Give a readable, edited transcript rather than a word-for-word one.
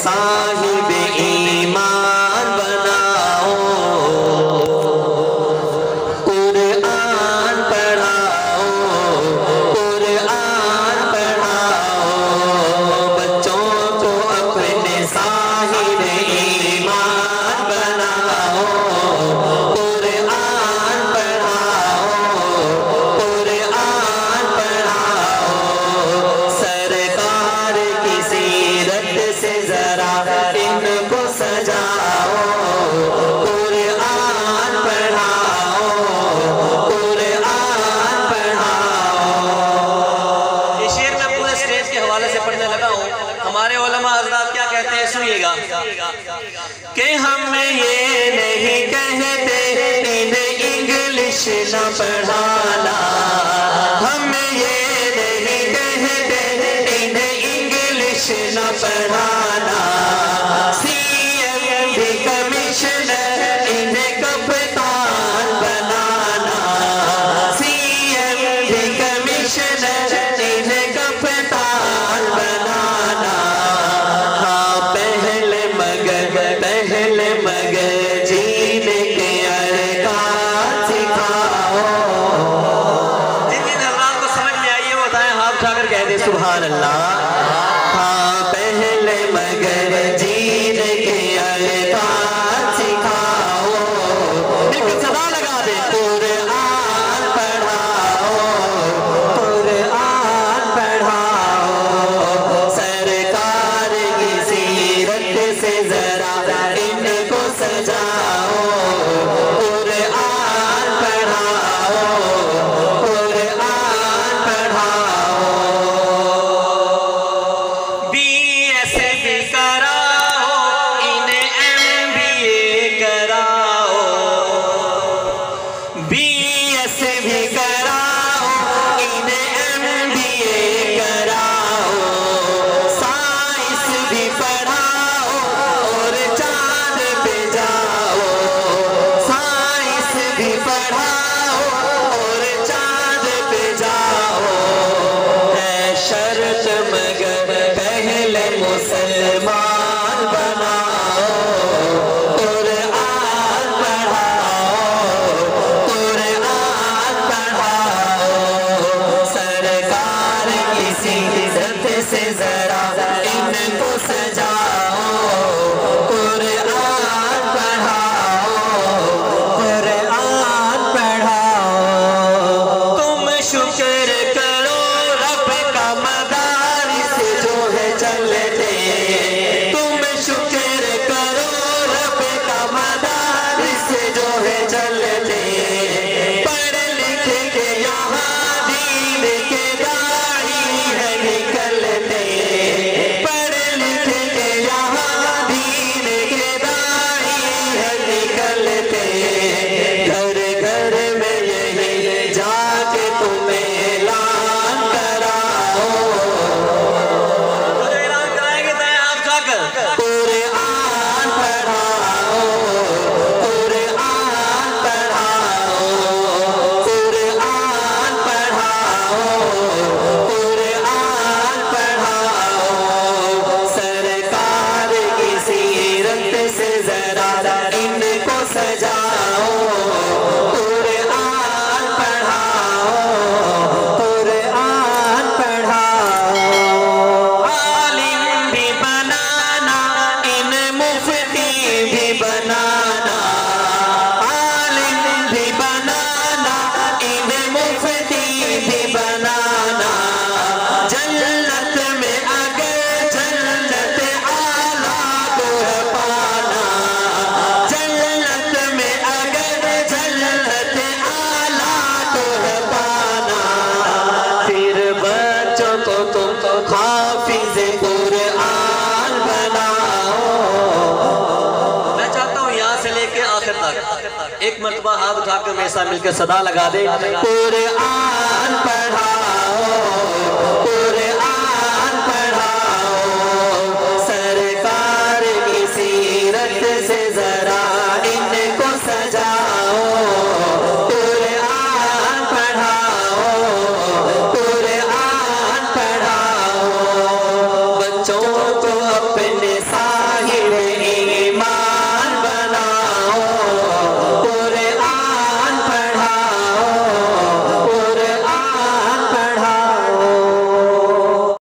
صاحب ایمان بناؤ قرآن پڑھاؤ قرآن پڑھاؤ بچوں کو اپنے صاحب ایمان بناؤ قرآن پڑھاؤ قرآن پڑھاؤ سرکار کی سیرت سے ذرا ان کو سجاؤ قرآن پڑھاؤ قرآن پڑھاؤ۔ یہ شعر میں پورے سٹیج کے حوالے سے پڑھنے لگا ہوں۔ ہمارے علماء حضرات کیا کہتے ہیں سنیے گا کہ ہم یہ نہیں کہتے انہیں انگلش نہ پڑھانا ہم یہ نہیں کہتے انہیں انگلش نہ پڑھانا سی ایم بھی کمشنر انہیں کپتان بنانا سی ایم بھی کمشنر انہیں کپتان بنانا ہاں پہلے مگر جینے کے ارکان سکھاؤ۔ جن جن حضرات کو سمجھ میں آئیے وہ بتائیں ہاتھ اٹھا کر کہہ دیں سبحان اللہ۔ ہاں پہلے مگر جینے کے ارکان سکھاؤ مل کے صدا لگا دے قرآن پڑھاؤ قرآن پڑھاؤ سرکار کی سیرت سے ذرا ان کو سجاؤ قرآن پڑھاؤ قرآن پڑھاؤ۔ بی ایس بھی کراؤ انہیں ایم بی اے کراؤ بی ایس بھی کراؤ انہیں ایم بی اے کراؤ سائنس بھی پڑھاؤ اور چاند پہ جاؤ سائنس بھی پڑھاؤ اور چاند پہ جاؤ ہے شرط مگر پہلے مسلمان بناؤ قرآن پڑھاؤ قرآن پڑھاؤ سرکار کی سیرت سے ذرا ان کو سجاؤ قرآن پڑھاؤ قرآن پڑھاؤ۔ تم شکر کرو رب کا مدارس جو ہے چلتے تم شکر کرو رب کا مدارس جو ہے چلتے پڑھ لکھ کے یہاں دین کے داعی ہے نکلتے پڑھ لکھ کے یہاں دین کے داعی ہے نکلتے گھر گھر میں یہی جا کے تمہیں اعلان کراؤ وہ جو اعلان کرائیں گے دائیں ہاتھ اٹھا کر قرآن پڑھاؤ قرآن پڑھاؤ قرآن پڑھاؤ قرآن پڑھاؤ سرکار کی سیرت سے ذرا ان کو سجاؤ قرآن پڑھاؤ قرآن پڑھاؤ عالم بھی بنانا ان مفتی بھی بنانا عالم بھی بنانا ان مفتی بھی بنانا جنت میں اگر جنت اعلیٰ کو ہے پانا جنت میں اگر جنت اعلیٰ کو ہے پانا پھر بچوں کو تم حافظ قرآن بناؤ۔ میں چاہتا ہوں یہاں سے لے کے آخر تک ایک مرتبہ ہاتھ اٹھا کر میرے ساتھ مل کے صدا لگا دے قرآن پڑھاؤ